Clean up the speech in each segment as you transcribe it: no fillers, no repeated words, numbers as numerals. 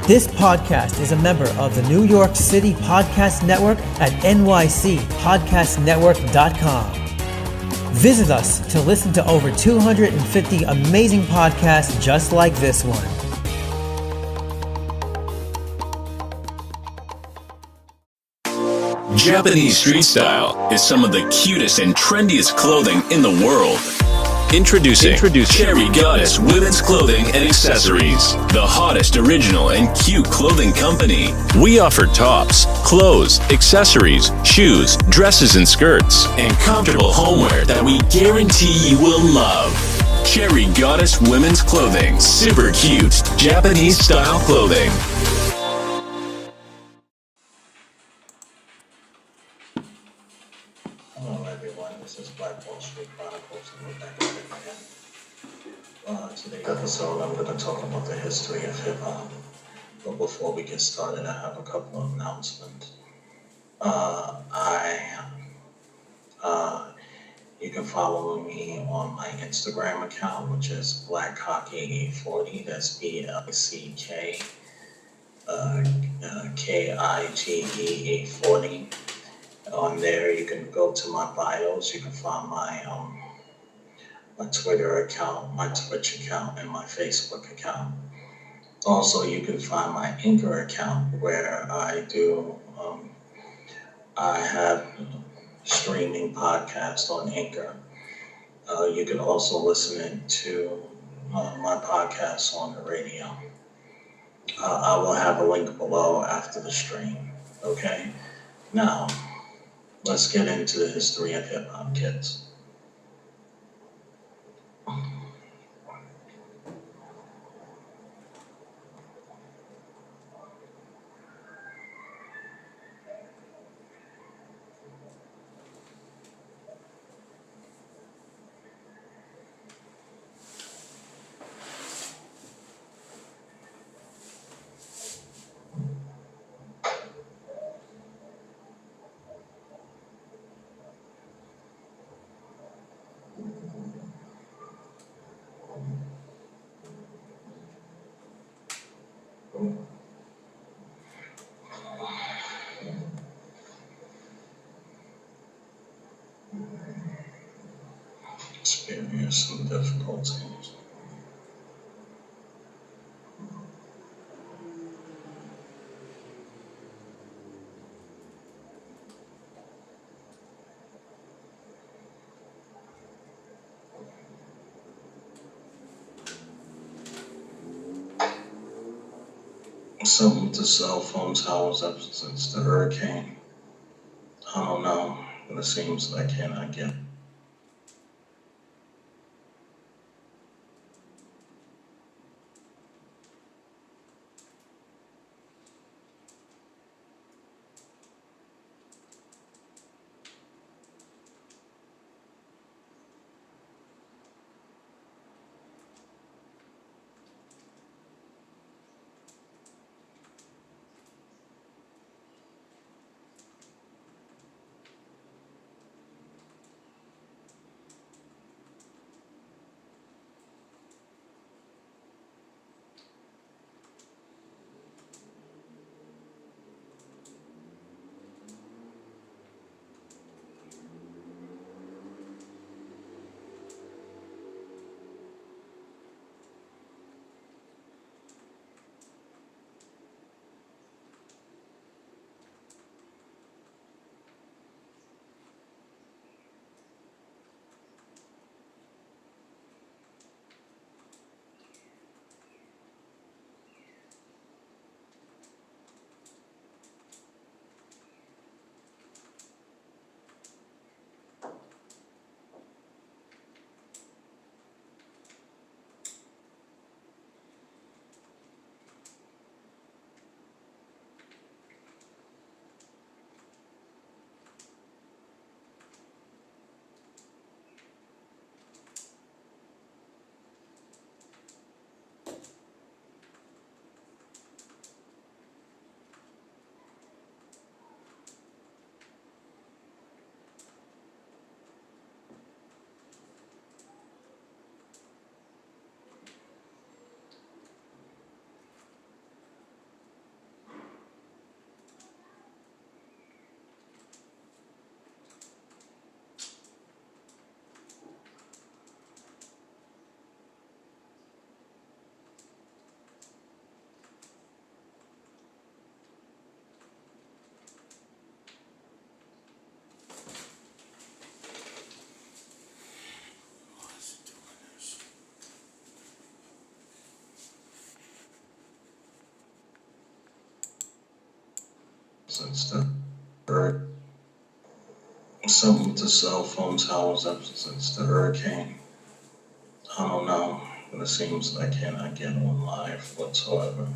This podcast is a member of the New York City Podcast Network at nycpodcastnetwork.com. Visit us to listen to over 250 amazing podcasts just like this one. Japanese street style is some of the cutest and trendiest clothing in the world. Introducing Cherry Goddess Women's Clothing and Accessories, the hottest original and cute clothing company. We offer tops, clothes, accessories, shoes, dresses and skirts, and comfortable homeware that we guarantee you will love. Cherry Goddess Women's Clothing, super cute Japanese style clothing. Hello everyone, this is Black Wall Street Chronicles, and we're back at it again. Today's episode, I'm going to talk about the history of hip-hop. But before we get started, I have a couple of announcements. You can follow me on my Instagram account, which is BlackCock8840. That's BLCK KIGE840. On there, you can go to my bios. You can find my Twitter account, my Twitch account, and my Facebook account. Also, you can find my Anchor account where I have streaming podcasts on Anchor. You can also listen to my podcasts on the radio. I will have a link below after the stream. Okay? Now, let's get into the history of hip-hop, kids. Experience some difficulties. Some of the cell phone towers up since the hurricane. I don't know, but it seems like I cannot get. since the something with the cell phone towers ever since the hurricane. I don't know, but it seems like I cannot get on live whatsoever.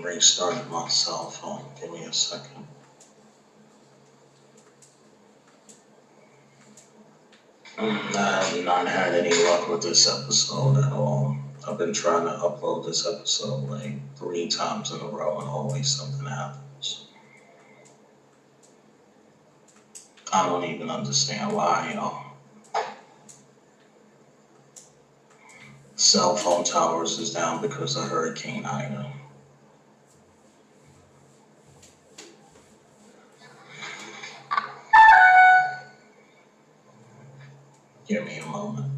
Restarted my cell phone. Give me a second. I have not had any luck with this episode at all. I've been trying to upload this episode like 3 times in a row and always something happens. I don't even understand why, Cell phone towers is down because of Hurricane Ida. Give me a moment.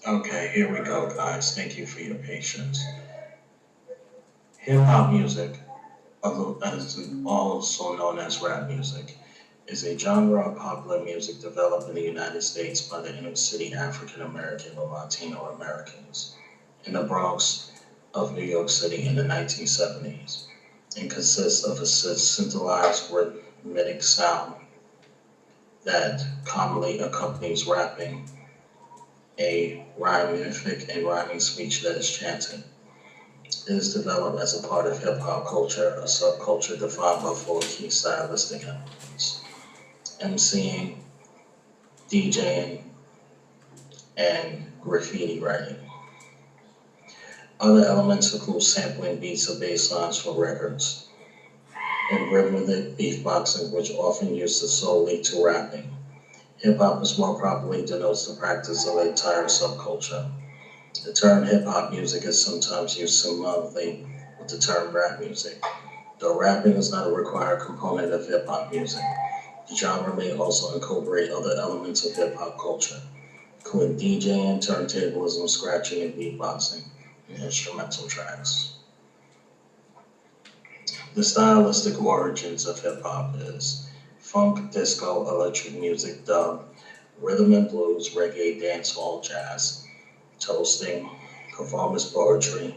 Okay, here we go, guys. Thank you for your patience. Hip-hop music, also known as rap music, is a genre of popular music developed in the United States by the inner-city African American or Latino Americans in the Bronx of New York City in the 1970s, and consists of a synthesized rhythmic sound that commonly accompanies rapping, a rhythmic and rhyming speech that is chanted. It is developed as a part of hip-hop culture, a subculture defined by 4 key stylistic elements: MCing, DJing, and graffiti writing. Other elements include sampling beats or bass lines for records, and rhythmic beatboxing, which often uses solely to rapping. Hip-hop is more properly denotes the practice of an entire subculture. The term hip-hop music is sometimes used synonymously with the term rap music. Though rapping is not a required component of hip-hop music, the genre may also incorporate other elements of hip-hop culture, including DJing, turntablism, scratching, and beatboxing, and instrumental tracks. The stylistic origins of hip-hop is funk, disco, electric music, dub, rhythm and blues, reggae, dancehall, jazz, toasting, performance poetry,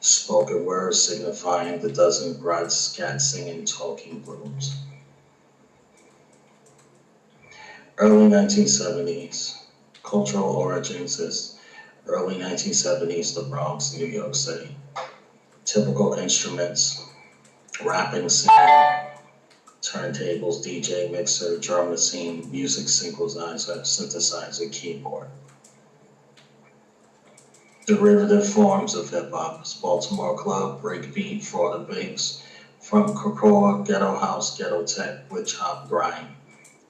spoken word signifying the dozen brides, scat singing, talking blues. Early 1970s. Cultural origins is early 1970s, the Bronx, New York City. Typical instruments, rapping, singing, turntables, DJ, mixer, drum machine, music synthesizer, keyboard. Derivative forms of hip-hop is Baltimore club, breakbeat, Florida bass, frontcore, ghetto house, ghetto tech, witch hop, grind,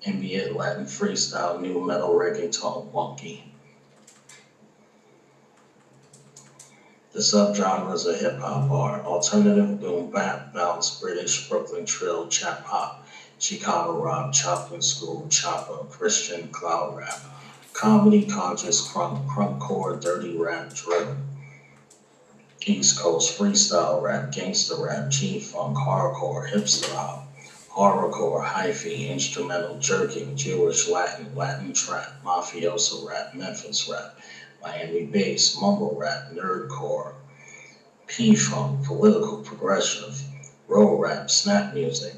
ambient, Latin freestyle, new metal, reggaeton, wonky. The subgenres of hip-hop are alternative, boom bap, bounce, British, Brooklyn trill, chap hop, Chicago rock, Choplin school, chopper, Christian, cloud rap, comedy, conscious, crunkcore, dirty rap, drill. East Coast freestyle rap, gangster rap, G-funk, hardcore, hipster hop, horrorcore, hyphy, instrumental, jerking, Jewish, Latin trap, mafioso rap, Memphis rap, Miami bass, mumble rap, nerdcore, P-funk, political, progressive, roll rap, snap music,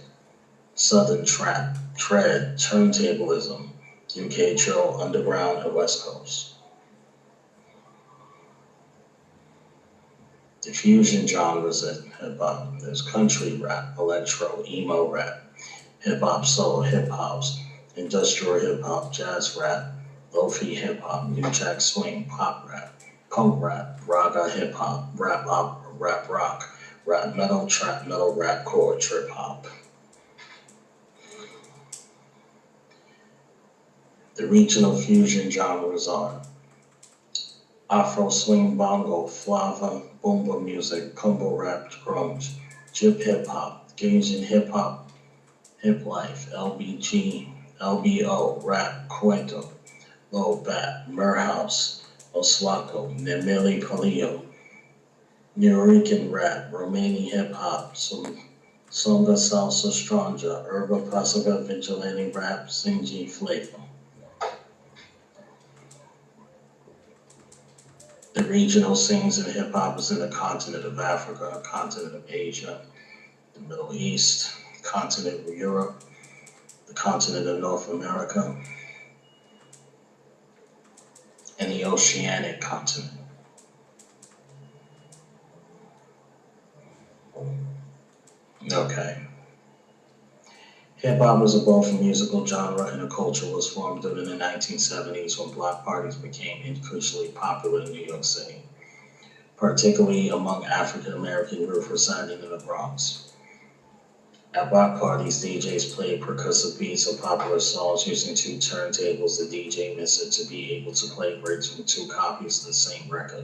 southern trap, tread, turntablism, UK chill, underground, and West Coast. The fusion genres in hip-hop, there's country rap, electro, emo rap, hip-hop, soul, hip-house, industrial hip-hop, jazz rap, lo-fi hip-hop, new jack swing, pop rap, punk rap, raga hip-hop, rap opera, rap rock, rap metal, trap metal, rap core, trip hop. The regional fusion genres are Afro swing, bongo, flava, boomba music, combo rap, grunge, jip hip hop, Gaysian hip hop, hip life, LBG, LBO, rap, cuento, low bat, Murhouse, Oswako, Nemeli Palio, Nuyorican rap, Romanian hip hop, Songa salsa stranja, Herba Pasaga, vigilante rap, Sinji flavor. The regional scenes in hip-hop is in the continent of Africa, continent of Asia, the Middle East, continent of Europe, the continent of North America, and the Oceanic continent. Okay. Hip-hop was both a musical genre and a culture was formed during the 1970s when block parties became increasingly popular in New York City, particularly among African-American youth residing in the Bronx. At block parties, DJs played percussive beats of popular songs using two turntables the DJ mixer to be able to play breaks from two copies of the same record,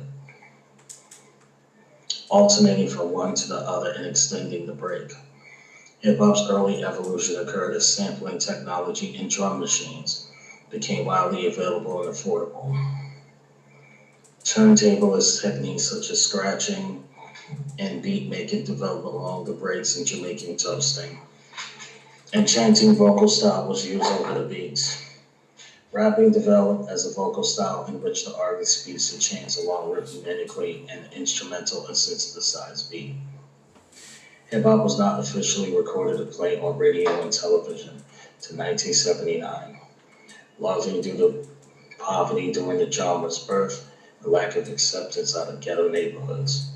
alternating from one to the other and extending the break. Hip-hop's early evolution occurred as sampling technology and drum machines became widely available and affordable. Turntablist techniques such as scratching and beat making developed along the breaks in Jamaican toasting. And chanting vocal style was used over the beats. Rapping developed as a vocal style in which the artist speaks and chants along rhythmically and instrumental and synthesized beat. Hip-hop was not officially recorded to play on radio and television to 1979, largely due to poverty during the genre's birth and lack of acceptance out of ghetto neighborhoods.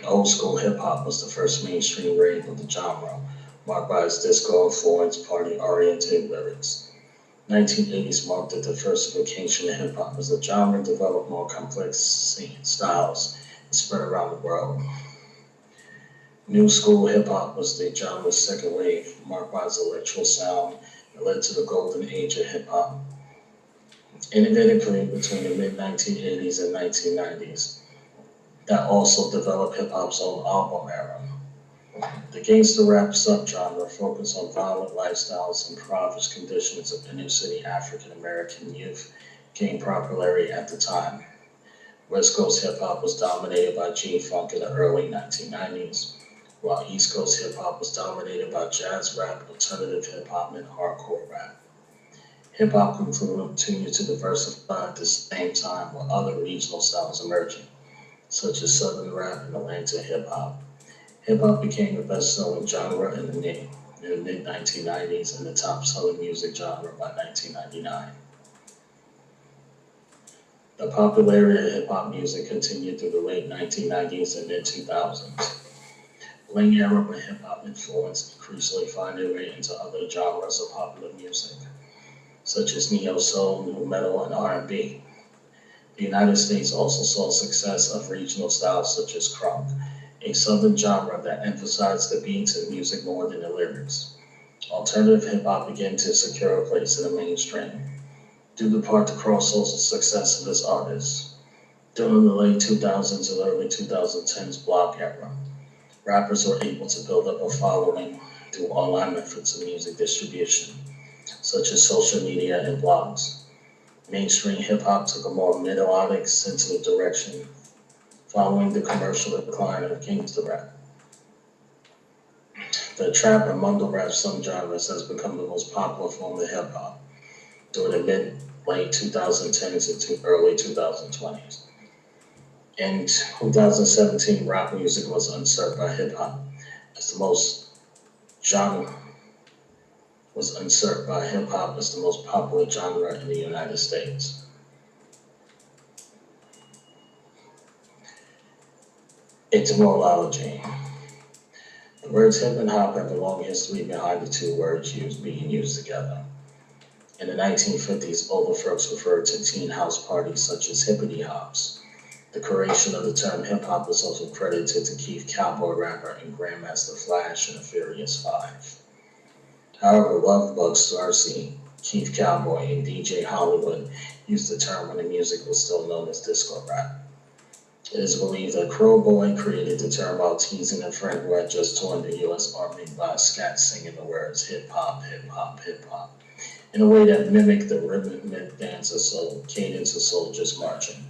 Old school hip-hop was the first mainstream rave of the genre, marked by its disco-influenced, party-oriented lyrics. 1980s marked the diversification of hip-hop as the genre developed more complex styles and spread around the world. New school hip-hop was the genre's second wave, marked by its electro sound and led to the golden age of hip-hop. Innovatively between the mid-1980s and 1990s, that also developed hip-hop's own album era. The gangster rap subgenre focused on violent lifestyles and impoverished conditions of inner-city African-American youth gained popularity at the time. West Coast hip-hop was dominated by G-Funk in the early 1990s, while East Coast hip-hop was dominated by jazz rap, alternative hip-hop, and hardcore rap. Hip-hop continued to diversify at the same time with other regional styles emerging, such as Southern rap and Atlanta hip-hop. Hip-hop became the best-selling genre in the mid-1990s and the top-selling music genre by 1999. The popularity of hip-hop music continued through the late 1990s and mid-2000s. Bling era where hip-hop influence increasingly find their way into other genres of popular music, such as neo-soul, nu metal, and R&B. The United States also saw success of regional styles such as crunk, a southern genre that emphasized the beats and music more than the lyrics. Alternative hip-hop began to secure a place in the mainstream, due in part to crossover success of this artist. During the late 2000s and early 2010s block era, rappers were able to build up a following through online methods of music distribution, such as social media and blogs. Mainstream hip-hop took a more melodic, sensitive direction following the commercial decline of gangsta rap. The trap and mumble rap subgenres has become the most popular form of hip-hop during the mid-late 2010s into early 2020s. In 2017, rap music was usurped by hip-hop as the most popular genre in the United States. Etymology. The words hip and hop have a long history behind the two words being used together. In the 1950s, older folks referred to teen house parties such as hippity hops. The creation of the term hip-hop is also credited to Keith Cowboy rapper and Grandmaster Flash in the Furious Five. However, Lovebug Starcy, Keith Cowboy, and DJ Hollywood used the term when the music was still known as disco rap. It is believed that Crow Boy created the term while teasing a friend who had just joined the U.S. Army by scat singing the words hip-hop, hip-hop, hip-hop, in a way that mimicked the rhythmic dance of cadence of soldiers marching.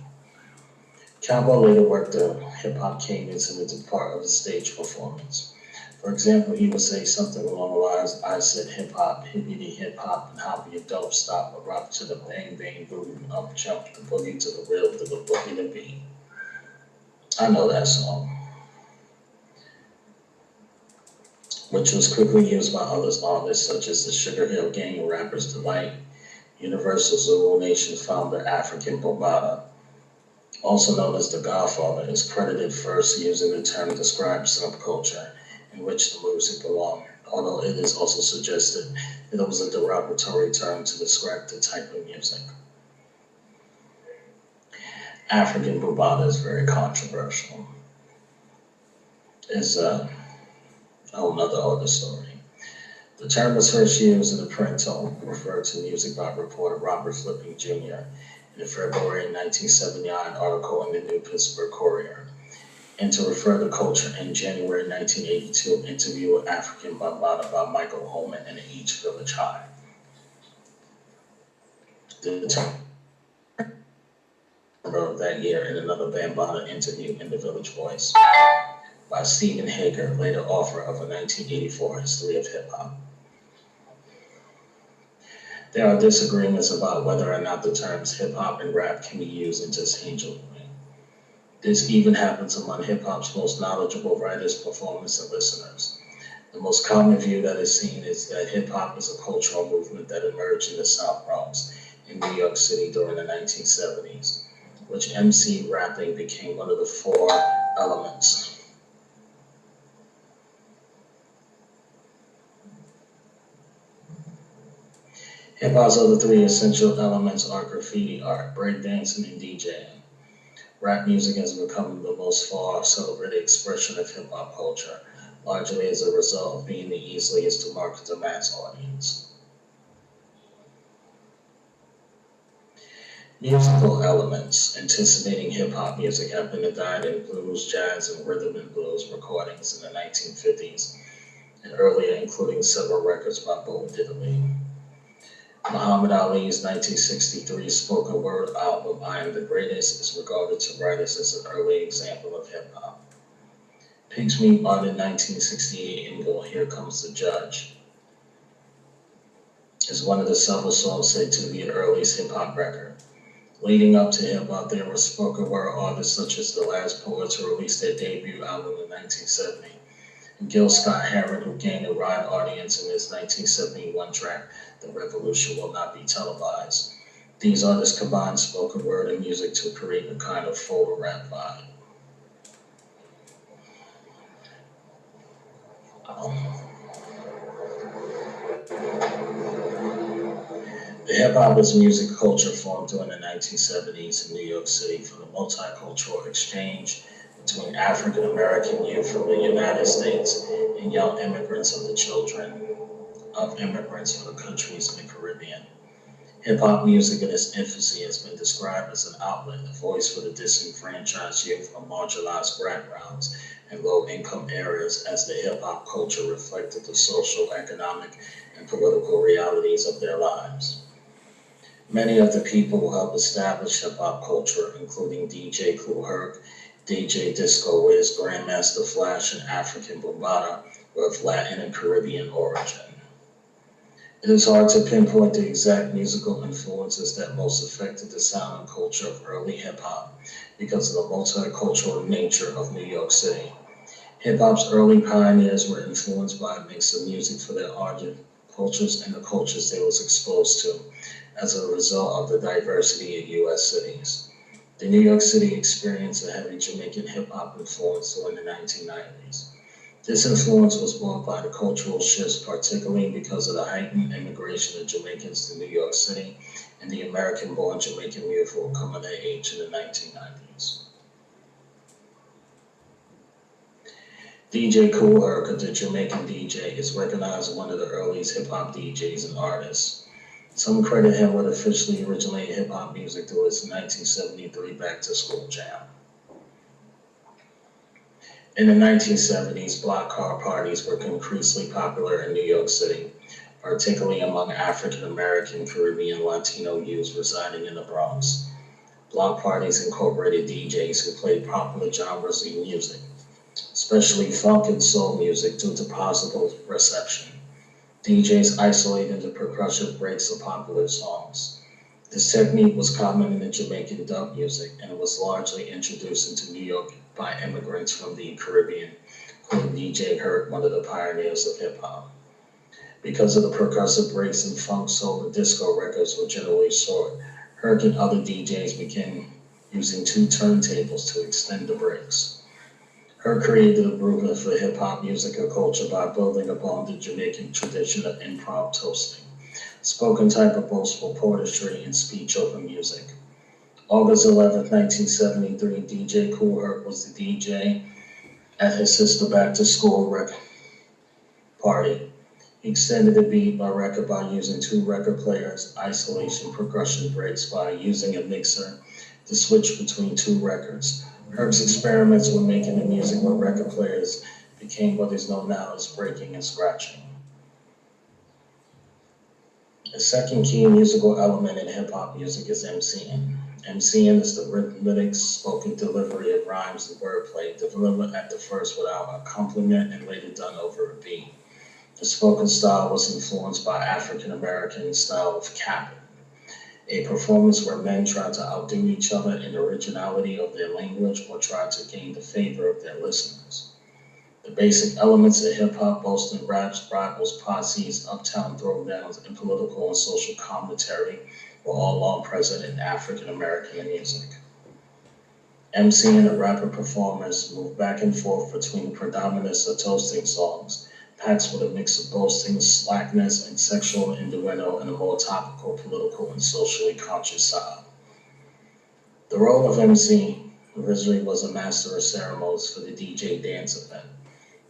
Cowboy later worked the hip-hop cadence into part of his stage performance. For example, he would say something along the lines, I said hip-hop, hippity hip-hop, and hoppy a dope stop, a rock to the bang bang boom, up jump the boogie to the rhythm to the boogie to beat. I know that song, which was quickly used by other artists such as the Sugar Hill Gang and Rappers Delight, Universal Zulu Nation founder African Bambaataa, also known as the Godfather, is credited first using the term to describe subculture in which the music belonged, although it is also suggested that it was a derogatory term to describe the type of music. African Bambaataa is very controversial. It's a whole nother other story. The term was first used in the print to refer to music by reporter Robert Flipping Jr. in a February 1979 article in the New Pittsburgh Courier, and to refer to culture in January 1982 interview with African Bambaataa by Michael Holman in the East Village High. The term of that year in another Bambaataa interview in the Village Voice by Stephen Hager, later author of a 1984 history of hip-hop. There are disagreements about whether or not the terms hip-hop and rap can be used interchangeably. This even happens among hip-hop's most knowledgeable writers, performers, and listeners. The most common view that is seen is that hip-hop is a cultural movement that emerged in the South Bronx in New York City during the 1970s, which MC rapping became one of the four elements. Hip-hop's other three essential elements are graffiti art, breakdancing, and DJing. Rap music has become the most far celebrated expression of hip-hop culture, largely as a result of being the easiest to market to mass audience. Musical elements anticipating hip-hop music have been died in blues, jazz, and rhythm and blues recordings in the 1950s and earlier, including several records by Bo Diddley. Muhammad Ali's 1963 spoken word album, I Am the Greatest, is regarded to writers as an early example of hip-hop. Pigsmeat Martin 1968 Ingle, Here Comes the Judge, is one of the several songs said to be an earliest hip-hop record. Leading up to hip-hop, there were spoken word artists such as The Last Poets who released their debut album in 1970, and Gil Scott-Heron, who gained a wide audience in his 1971 track, The Revolution Will Not Be Televised. These artists combined spoken word and music to create a kind of photo rap vibe. The hip-hop is music culture formed during the 1970s in New York City for the multicultural exchange between African American youth from the United States and young immigrants of the children of immigrants from the countries in the Caribbean. Hip-hop music in its infancy has been described as an outlet, a voice for the disenfranchised youth from marginalized backgrounds and low-income areas, as the hip-hop culture reflected the social, economic, and political realities of their lives. Many of the people who helped establish hip-hop culture, including DJ Kool Herc, DJ Disco Wiz, Grandmaster Flash, and African Bambaataa, were of Latin and Caribbean origin. It is hard to pinpoint the exact musical influences that most affected the sound and culture of early hip-hop because of the multicultural nature of New York City. Hip-hop's early pioneers were influenced by a mix of music for their origin cultures and the cultures they was exposed to as a result of the diversity in U.S. cities. The New York City experienced a heavy Jamaican hip-hop influence during the 1990s. This influence was brought by the cultural shifts, particularly because of the heightened immigration of Jamaicans to New York City and the American-born Jamaican youth who were coming of age in the 1990s. DJ Kool Herc, the Jamaican DJ, is recognized as one of the earliest hip-hop DJs and artists. Some credit him with officially originating hip-hop music through his 1973 Back to School jam. In the 1970s, block car parties were increasingly popular in New York City, particularly among African American, Caribbean, Latino youths residing in the Bronx. Block parties incorporated DJs who played popular genres of music, especially funk and soul music, due to positive reception. DJs isolated the percussion breaks of popular songs. This technique was common in the Jamaican dub music and was largely introduced into New York by immigrants from the Caribbean, including DJ Herc, one of the pioneers of hip-hop. Because of the percussive breaks in funk, soul, and disco records were generally short, Herc and other DJs began using two turntables to extend the breaks. Herc created a movement for hip-hop music and culture by building upon the Jamaican tradition of improv toasting, spoken type of boastful poetry and speech over music. August 11, 1973, DJ Kool Herc was the DJ at his sister Back to School record party. He extended the beat by record by using two record players, isolation percussion breaks by using a mixer to switch between two records. Herc's experiments with making the music with record players became what is known now as breaking and scratching. The second key musical element in hip-hop music is MCing. MCing is the rhythmic spoken delivery of rhymes and wordplay, delivered at the first without accompaniment and later done over a beat. The spoken style was influenced by African American style of capping, a performance where men tried to outdo each other in the originality of their language or tried to gain the favor of their listeners. The basic elements of hip-hop, boasting raps, rivals, posses, uptown throwdowns, and political and social commentary were all long present in African American music. MCing and rapper performers moved back and forth between the predominance of toasting songs, packed with a mix of boasting, slackness, and sexual innuendo in a more topical, political, and socially conscious style. The role of MC originally was a master of ceremonies for the DJ dance event.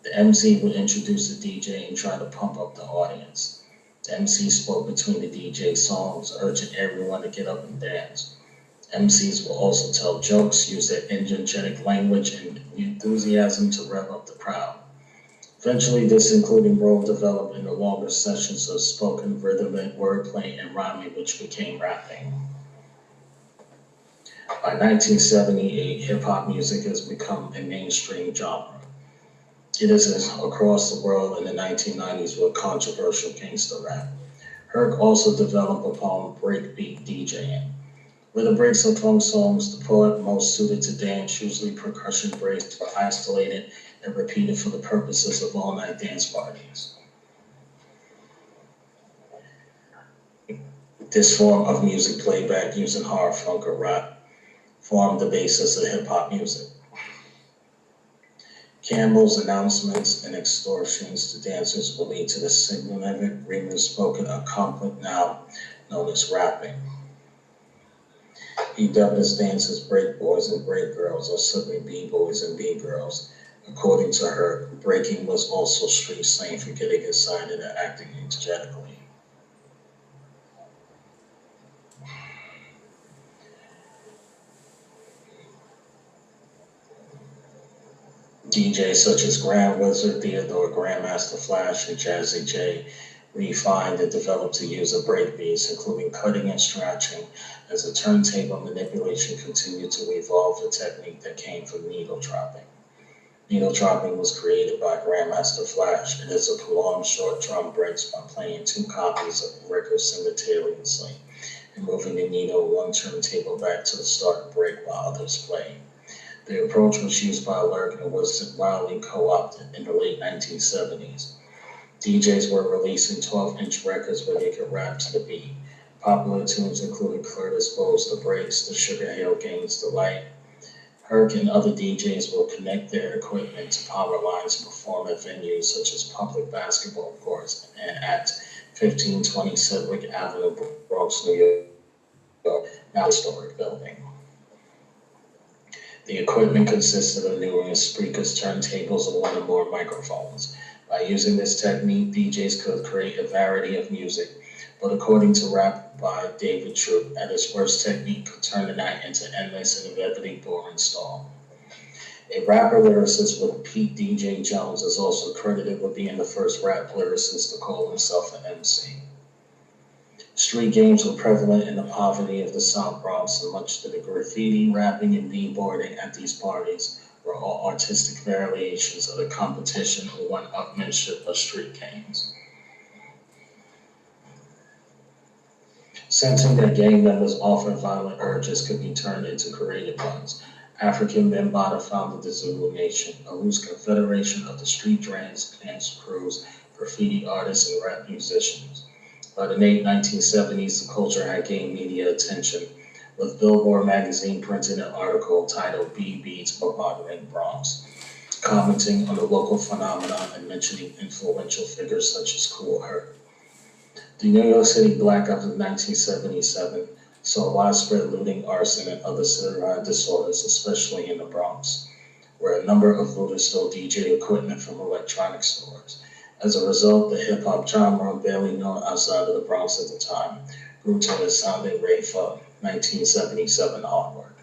The MC would introduce the DJ and try to pump up the audience. The MC spoke between the DJ songs, urging everyone to get up and dance. MCs will also tell jokes, use their energetic language and enthusiasm to rev up the crowd. Eventually, this including role developed into longer sessions of spoken rhythmic wordplay and rhyming, which became rapping. By 1978, hip-hop music has become a mainstream genre. It is across the world in the 1990s with controversial gangsta rap. Herc also developed upon breakbeat DJing. Where the breaks of funk songs, the poet most suited to dance, usually percussion breaks, were isolated and repeated for the purposes of all-night dance parties. This form of music playback using hard funk or rap formed the basis of hip-hop music. Campbell's announcements and extortions to dancers will lead to the significant spoken accompaniment now known as rapping. He dubbed his dancers break boys and break girls, or simply b-boys and b-girls. According to her, breaking was also street slang for getting excited and acting energetically. DJs such as Grand Wizard, Theodore, Grandmaster Flash, and Jazzy J refined and developed the use of breakbeats, including cutting and scratching, as the turntable manipulation continued to evolve a technique that came from needle dropping. Needle dropping was created by Grandmaster Flash. It is a prolonged short drum breaks by playing two copies of a record simultaneously and moving the needle one turntable back to the start break while others play. The approach was used by Lurk and was widely co-opted in the late 1970s. DJs were releasing 12-inch records where they could rap to the beat. Popular tunes included Curtis Bow's The Breaks, The Sugar Hill Gang's Delight. Herc and other DJs will connect their equipment to power lines and perform at venues such as public basketball courts and at 1520 Sedgwick Avenue, Bronx, New York, now a historic building. The equipment consisted of numerous speakers, turntables, and one or more microphones. By using this technique, DJs could create a variety of music, but according to rap by David Troop, at its worst technique could turn the night into endless and inevitably boring stall. A rapper lyricist with Pete DJ Jones is also credited with being the first rap lyricist to call himself an MC. Street games were prevalent in the poverty of the South Bronx, and much of the graffiti, rapping, and b-boarding at these parties were all artistic variations of the competition or one-upmanship of street games. Sensing that gang members' often violent urges could be turned into creative ones, African Bambaataa founded the Zulu Nation, a loose confederation of the street dance crews, graffiti artists, and rap musicians. By the late 1970s, the culture had gained media attention, with Billboard magazine printing an article titled B Beats for Bothering Bronx, commenting on the local phenomenon and mentioning influential figures such as Kool Herc. The New York City blackout of 1977 saw widespread looting, arson, and other citywide disorders, especially in the Bronx, where a number of looters stole DJ equipment from electronic stores. As a result, the hip-hop genre, barely known outside of the Bronx at the time, grew to a sounding rate from 1977 onward.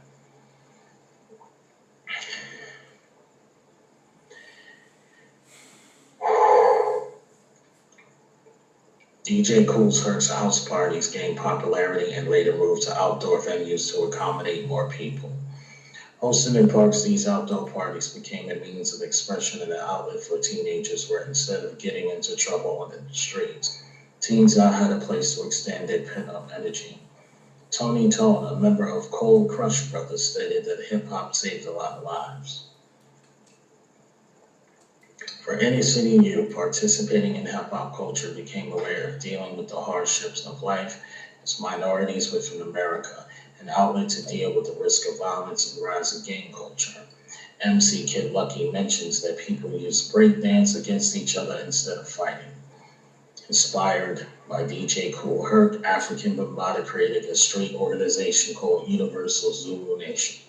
DJ Kool Herc's house parties gained popularity and later moved to outdoor venues to accommodate more people. Hosted in parks, these outdoor parties became a means of expression and an outlet for teenagers where instead of getting into trouble on the streets, teens now had a place to extend their pent-up energy. Tony Tone, a member of Cold Crush Brothers, stated that hip-hop saved a lot of lives. For any city youth, participating in hip-hop culture became a way of dealing with the hardships of life as minorities within America, an outlet to deal with the risk of violence and the rise of gang culture. MC Kid Lucky mentions that people use breakdance against each other instead of fighting. Inspired by DJ Kool Herc, African Bambaataa created a street organization called Universal Zulu Nation,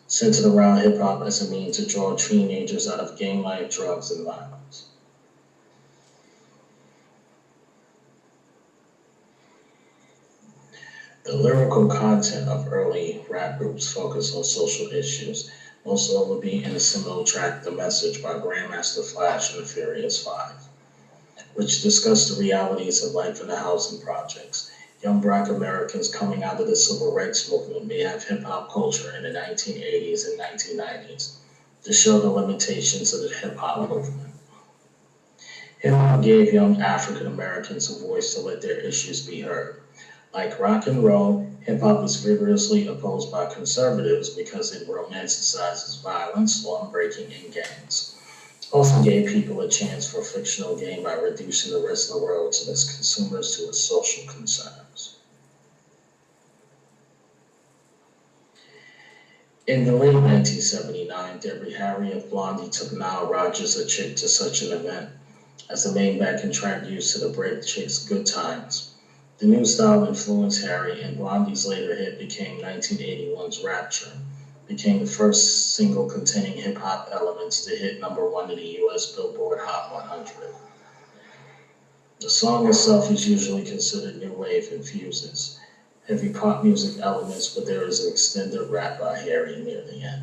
centered around hip-hop as a means to draw teenagers out of gang life, drugs, and violence. The lyrical content of early rap groups focused on social issues, most notably in a seminal track, The Message by Grandmaster Flash and the Furious Five, which discussed the realities of life in the housing projects. Young Black Americans coming out of the civil rights movement may have hip-hop culture in the 1980s and 1990s to show the limitations of the hip-hop movement. Hip-hop gave young African Americans a voice to let their issues be heard. Like rock and roll, hip-hop is vigorously opposed by conservatives because it romanticizes violence, law breaking, and gangs. Also gave people a chance for fictional gain by reducing the rest of the world to its consumers to its social concerns. In the late 1979, Debbie Harry of Blondie took Nile Rodgers' A Chick to such an event as the main backing track used to the break Chick's Good Times. The new style influenced Harry, and Blondie's later hit became 1981's Rapture, became the first single containing hip-hop elements to hit #1 in the U.S. Billboard Hot 100. The song itself is usually considered new wave and fuses heavy pop music elements, but there is an extended rap by Harry near the end.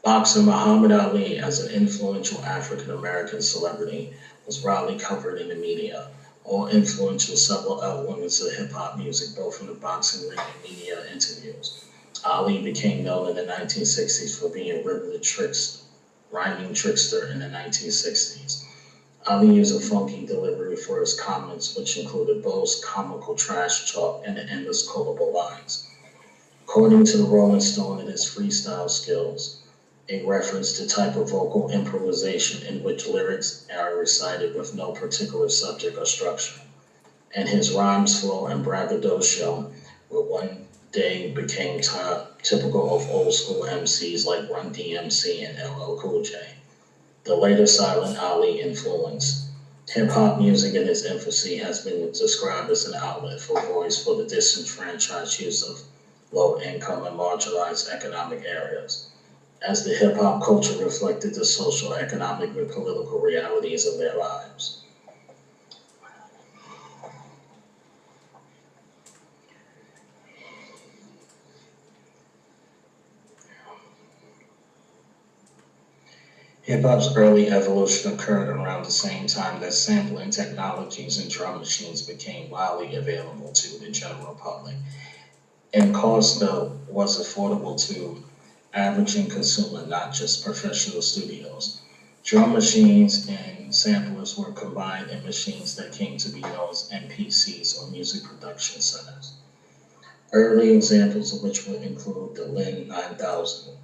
Boxer Muhammad Ali, as an influential African-American celebrity, was broadly covered in the media. All influential several elements of hip-hop music, both in the boxing ring and media interviews. Ali became known in the 1960s for being a rhyming trickster in the 1960s. Ali used a funky delivery for his comments, which included boast, comical trash talk, and endless quotable lines. According to the Rolling Stone, it is freestyle skills, a reference to type of vocal improvisation in which lyrics are recited with no particular subject or structure. And his rhymes, flow, and braggadocio were one day became typical of old school MCs like Run DMC and LL Cool J. The later Silent Ali influence. Hip-hop music in its infancy has been described as an outlet for voice for the disenfranchised youth of low-income and marginalized economic areas, as the hip-hop culture reflected the social, economic, and political realities of their lives. Hip-hop's early evolution occurred around the same time that sampling technologies and drum machines became widely available to the general public, and cost was affordable to averaging consumer, not just professional studios. Drum machines and samplers were combined in machines that came to be known as MPCs, or music production centers. Early examples of which would include the Lin 9000.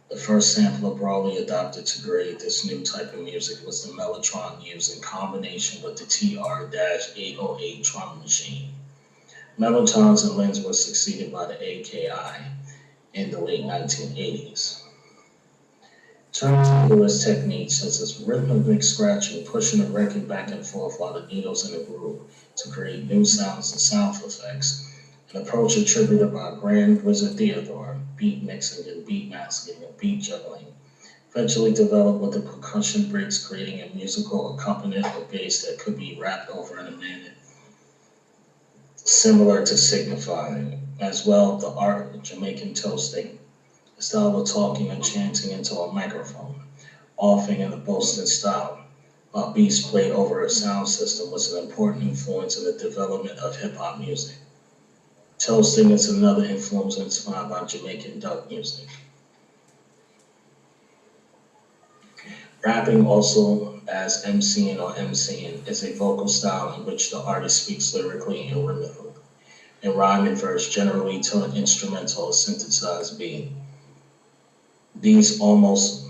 The first sampler broadly adopted to create this new type of music was the Mellotron used in combination with the TR-808 drum machine. Mellotrons and Lins were succeeded by the AKI in the late 1980s. Turntablist techniques such as rhythmic scratching, pushing the record back and forth while the needles in the groove to create new sounds and sound effects, an approach attributed by Grand Wizard Theodore, beat mixing and beat masking and beat juggling, eventually developed with the percussion breaks, creating a musical accompaniment of bass that could be rapped over in a minute, similar to signifying. As well, the art of Jamaican toasting, a style of talking and chanting into a microphone, often in the Boston style, while beats played over a sound system, was an important influence in the development of hip-hop music. Toasting is another influence inspired by Jamaican dub music. Rapping, also as MCing or MCing, is a vocal style in which the artist speaks lyrically and rhythmically, and rhyme and verse generally to an instrumental or synthesized beat. These almost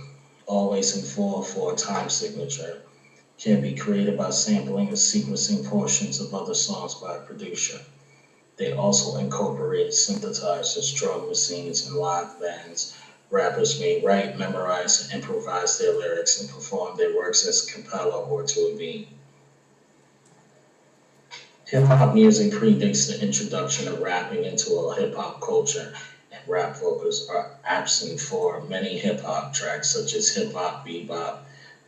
always in 4/4 time signature can be created by sampling and sequencing portions of other songs by a producer. They also incorporate synthesizers, drum machines, and live bands. Rappers may write, memorize, and improvise their lyrics and perform their works as a cappella or to a beat. Hip-hop music predates the introduction of rapping into a hip-hop culture, and rap vocals are absent for many hip-hop tracks such as Hip Hop Bebop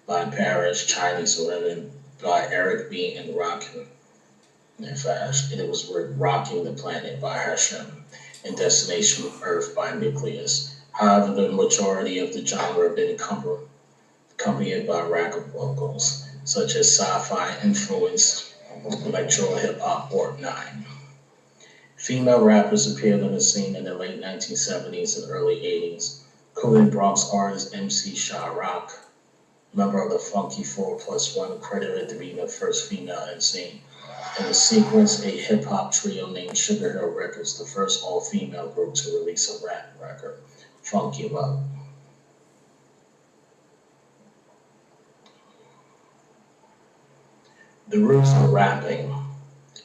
by Parrish, Chinese Women, by Eric B. and Rockin' Nafash. It was Rocking the Planet by Hashem and Destination Earth by Nucleus. However, the majority of the genre have been accompanied by rap vocals, such as sci-fi influenced electro hip-hop or 9. Female rappers appeared on the scene in the late 1970s and early 80s, including Bronx artist MC Sha Rock, member of the Funky 4+1, credited to being the first female MC, and the Sequence, a hip-hop trio named Sugar Hill Records, the first all-female group to release a rap record, Funky Love. The roots of rapping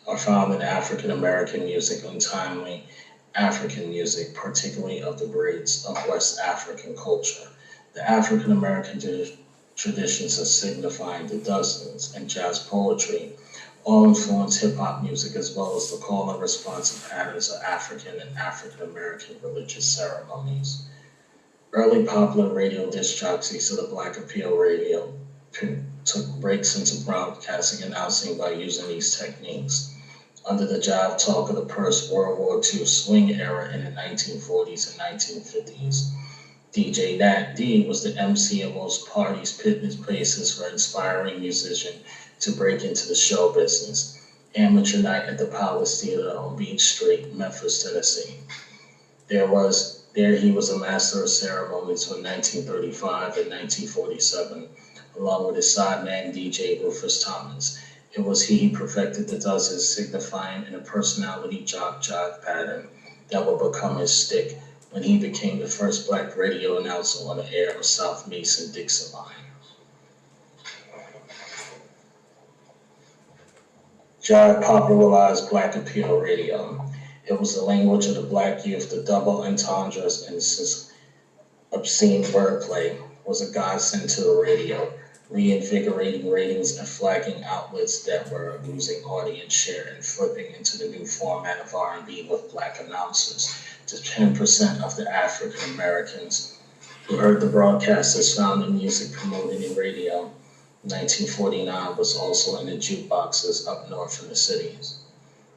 are found in African American music and timely African music, particularly of the breeds of West African culture. The African American traditions of signifying the dozens and jazz poetry all influence hip-hop music, as well as the call and responsive patterns of African and African American religious ceremonies. Early popular radio disc jockeys of the Black Appeal radio took breaks into broadcasting announcing by using these techniques. Under the jive talk of the post-World War II swing era in the 1940s and 1950s, DJ Nat D was the MC of most parties, pitting places for inspiring musician to break into the show business. Amateur night at the Palace Theater on Beach Street, Memphis, Tennessee. There he was a master of ceremonies from 1935 and 1947, along with his sideman DJ Rufus Thomas. It was he who perfected the dozens, signifying in a personality jive pattern that would become his stick when he became the first black radio announcer on the air of South Mason-Dixon line. Jive popularized Black Appeal radio. It was the language of the black youth. The double entendres and obscene wordplay was a godsend to the radio, reinvigorating ratings and flagging outlets that were losing audience share and flipping into the new format of R&B with black announcers. To 10% of the African Americans who heard the broadcasters found the music promoted in radio. 1949 was also in the jukeboxes up north in the cities.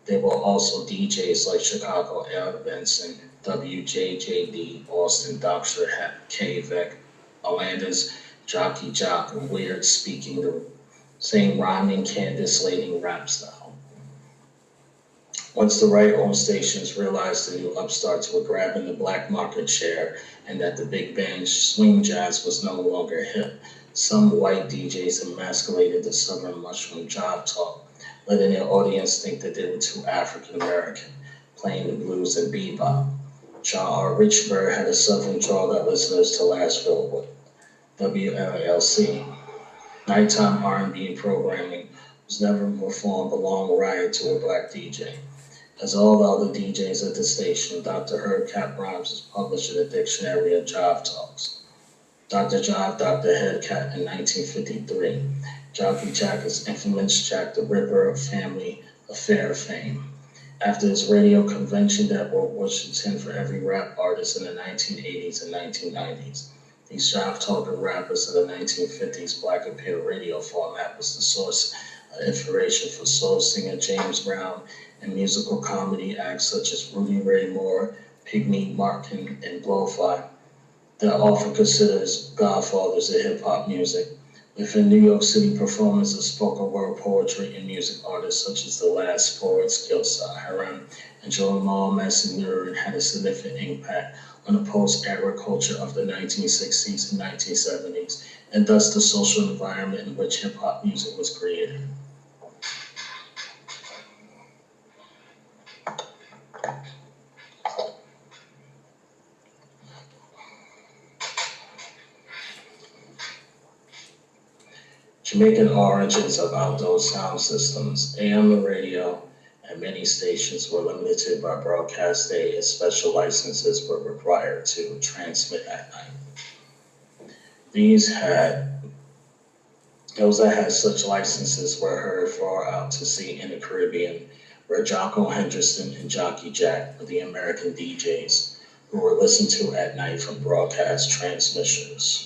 There were also DJs like Chicago Al Benson, WJJD, Austin Dr. K. Vec, Alanda's Jockey Jock, and Weird speaking the same rhyming, candice-lating rap style. Once the right-owned stations realized the new upstarts were grabbing the black market share and that the big band swing jazz was no longer hip, some white DJs emasculated the Southern Mushroom jive talk, letting their audience think that they were too African American, playing the blues and bebop. John R. Richburg had a Southern drawl that listeners to Lashville with. WLLC. Nighttime R&B programming was never performed along riot to a black DJ. As all the other DJs at the station, Dr. Herb Cap Rhymes was published in the Dictionary of Jive Talks. Dr. Jive, Dr. Headcat in 1953. Jockey Jack is infamous Jack the Ripper of Family Affair fame. After his radio convention that wrote Washington for every rap artist in the 1980s and 1990s, these jive talking rappers of the 1950s Black Appeal radio format was the source of inspiration for soul singer James Brown and musical comedy acts such as Rudy Ray Moore, Pygmy Martin, and Blowfly. They're often considered as godfathers of hip-hop music. Within New York City, performers of spoken word poetry and music artists such as The Last Poets, Gilsa Haram, and Jamal Massiner had a significant impact on the post-era culture of the 1960s and 1970s, and thus the social environment in which hip-hop music was created. Jamaican origins of outdoor sound systems, AM radio, and many stations were limited by broadcast day as special licenses were required to transmit at night. Those that had such licenses were heard far out to sea in the Caribbean, where Jocko Henderson and Jockey Jack were the American DJs who were listened to at night from broadcast transmissions.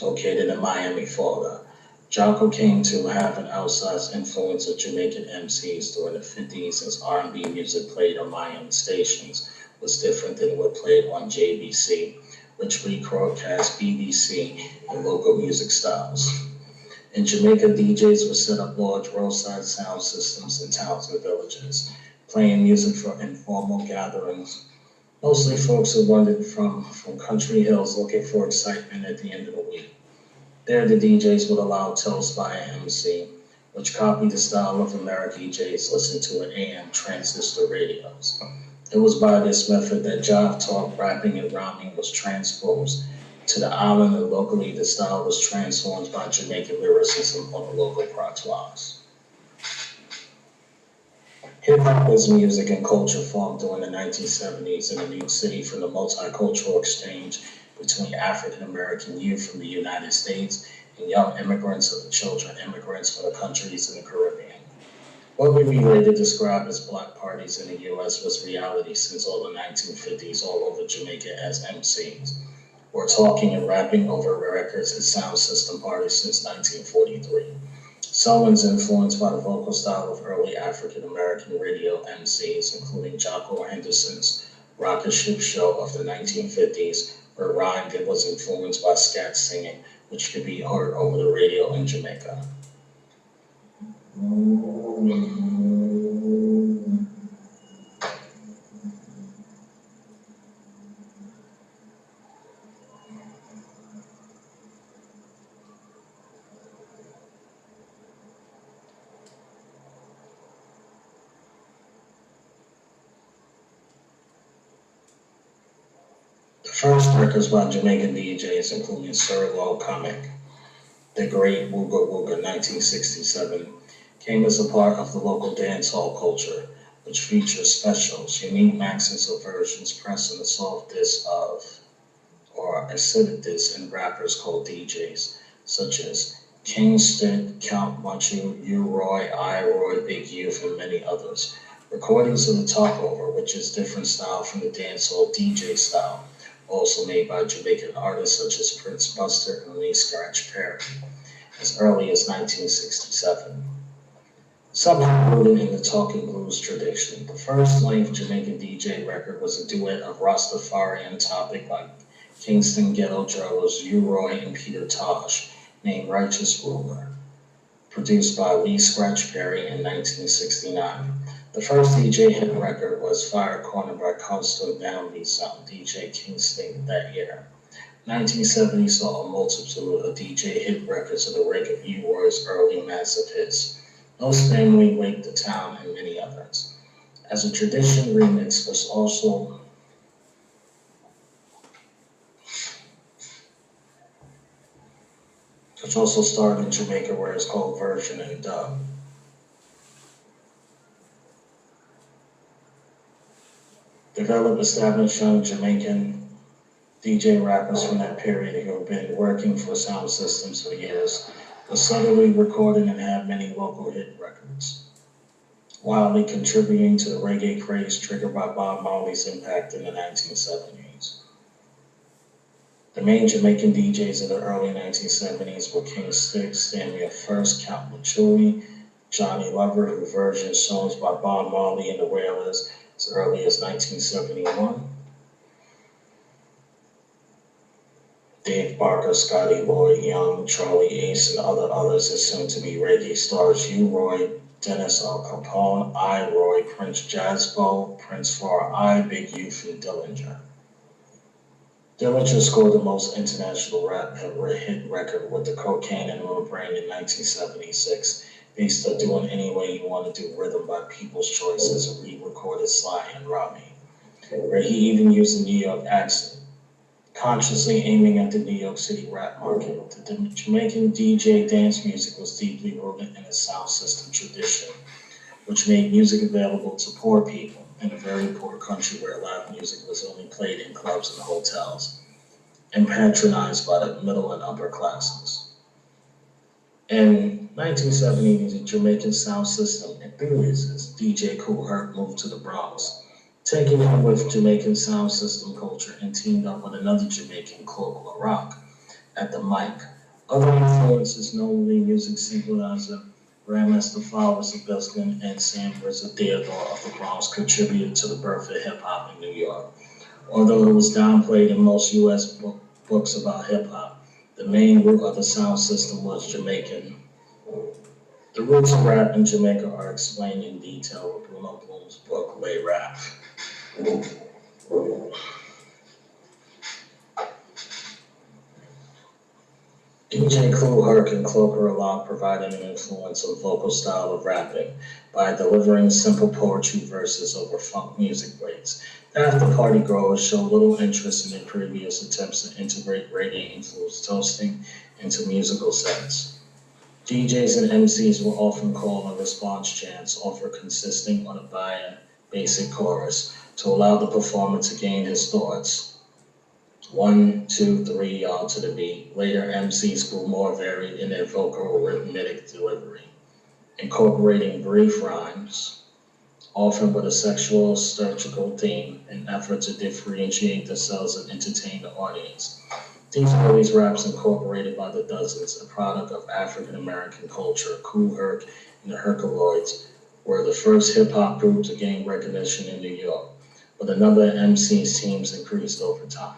Located in Miami, Florida, Jocko came to have an outsized influence of Jamaican MCs during the 50s as R&B music played on Mayan stations was different than what played on JBC, which rebroadcast BBC and local music styles. In Jamaica, DJs would set up large roadside sound systems in towns and villages, playing music for informal gatherings. Mostly folks who wandered from country hills looking for excitement at the end of the week. There, the DJs would allow toast by an MC, which copied the style of American DJs listened to in AM transistor radios. It was by this method that jive talk, rapping, and rhyming was transposed to the island, and locally the style was transformed by Jamaican lyricism on the local patois. Hip-hop as music and culture formed during the 1970s in New York City from the multicultural exchange between African-American youth from the United States and young immigrants or the children immigrants from the countries in the Caribbean. What we later describe as block parties in the U.S. was reality since all the 1950s all over Jamaica as MCs, or talking and rapping over records at sound system parties since 1943. Someone's influenced by the vocal style of early African-American radio MCs, including Jocko Henderson's Rocket Ship Show of the 1950s, where rhymed and was influenced by scat singing, which could be heard over the radio in Jamaica. The first records by Jamaican DJs, including Sir Low Comic, The Great Wooga Wooga 1967, came as a part of the local dancehall culture, which features specials, unique maxes or versions pressed on the soft disc of, or acidic disc in rappers called DJs, such as Kingston, Count Machu, U-Roy, I-Roy, Big Youth, and many others. Recordings of the Talkover, which is different style from the dancehall DJ style, also made by Jamaican artists such as Prince Buster and Lee Scratch Perry, as early as 1967. Somehow rooted in the talking blues tradition, the first length Jamaican DJ record was a duet of Rastafarian topic by Kingston Ghetto Drillers U-Roy and Peter Tosh, named Righteous Ruler, produced by Lee Scratch Perry in 1969. The first DJ hit record was Fire Corner by Constant Downbeat Sound DJ Kingston that year. 1970 saw a multitude of DJ hit records of the wake of U-Roy's early massive hits, Those Family, Wake the Town, and many others. As a tradition, remix was also started in Jamaica, where it's called version and dub. Developed, established young Jamaican DJ rappers from that period who have been working for sound systems for years, were subtly recorded and have many local hit records, wildly contributing to the reggae craze triggered by Bob Marley's impact in the 1970s. The main Jamaican DJs of the early 1970s were King Stick, Stanley First, Count Machu, Johnny Lover, who versioned songs by Bob Marley and the Wailers as early as 1971. Dave Barker, Scotty Lloyd Young, Charlie Ace, and others as soon to be reggae stars U-Roy, Dennis L. Capone, I-Roy, Prince Jazzbo, Prince 4I, Big Youth, and Dillinger. Dillinger scored the most international rap hit record with the Cocaine and Membrane in 1976, based on Doing Any Way You Want to Do Rhythm by People's Choice as a re-recorded Sly and Robbie, where he even used a New York accent, consciously aiming at the New York City rap market. The Jamaican DJ dance music was deeply rooted in the sound system tradition, which made music available to poor people in a very poor country where live music was only played in clubs and hotels, and patronized by the middle and upper classes. In 1970, the Jamaican sound system enthusiast DJ Kool Herc moved to the Bronx, taking him with Jamaican sound system culture and teamed up with another Jamaican, Cloak LaRock, at the mic, Other influences, notably music synthesizer, Grandmaster Flowers of Biscuit, and samplers of Theodore of the Bronx contributed to the birth of hip hop in New York. Although it was downplayed in most U.S. books about hip hop, the main root of the sound system was Jamaican. The roots of rap in Jamaica are explained in detail with Bruno Bloom's book, Lay Rap. DJ Kool Herc and Cloaker Along provided an influence of vocal style of rapping by delivering simple poetry verses over funk music breaks. The after party growers showed little interest in their previous attempts to integrate reggae influenced toasting into musical sets. DJs and MCs were often called on response chants, often consisting on a basic chorus, to allow the performer to gain his thoughts. 1, 2, 3, y'all to the beat. Later, MCs grew more varied in their vocal rhythmic delivery, incorporating brief rhymes, often with a sexual satirical theme, in an effort to differentiate themselves and entertain the audience. These early raps, incorporated by the dozens, a product of African American culture. Kool Herc and the Herculoids were the first hip-hop group to gain recognition in New York, but a number of MCs teams increased over time.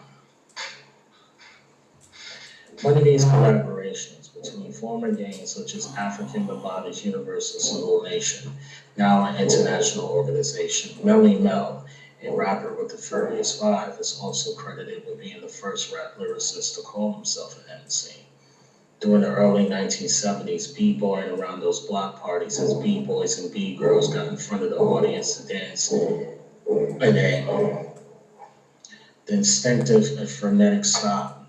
One of these collaborations between former gangs such as African Bambaataa Universal Soul Nation, now an international organization, Melly Mel, a rapper with the Furious Five, is also credited with being the first rap lyricist to call himself an MC. During the early 1970s, b-boying around those block parties as b-boys and b-girls got in front of the audience to dance in a instinctive and frenetic style.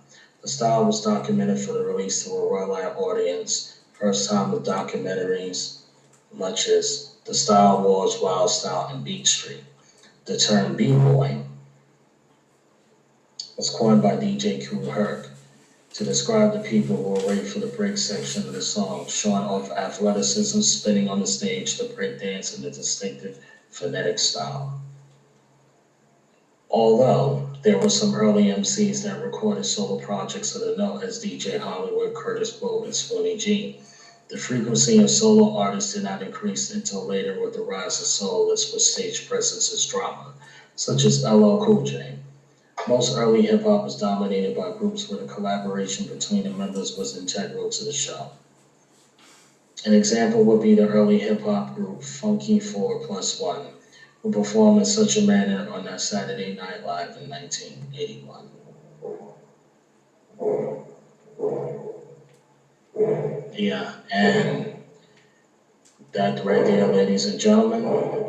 The style was documented for the release to a worldwide audience, first time with documentaries much as The Style Wars, Wild Style, and Beat Street. The term b-boy was coined by DJ Kool Herc to describe the people who were ready for the break section of the song, showing off athleticism, spinning on the stage to break dance in a distinctive phonetic style. Although there were some early MCs that recorded solo projects of the note as DJ Hollywood, Curtis Blow, and Spoonie G, the frequency of solo artists did not increase until later with the rise of soloists with stage presence as drama, such as LL Cool J. Most early hip-hop was dominated by groups where the collaboration between the members was integral to the show. An example would be the early hip-hop group Funky 4+1, who performed in such a manner on that Saturday Night Live in 1981. Yeah, and that right there, ladies and gentlemen,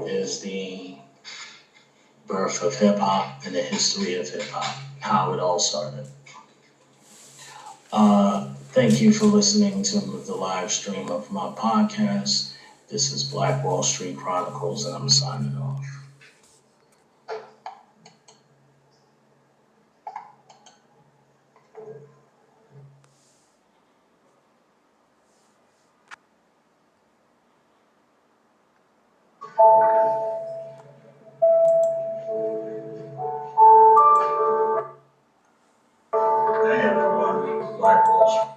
is the birth of hip-hop and the history of hip-hop, how it all started. Thank you for listening to the live stream of my podcast. This is Black Wall Street Chronicles, and I'm signing off. Hey everyone, Black Wall Street.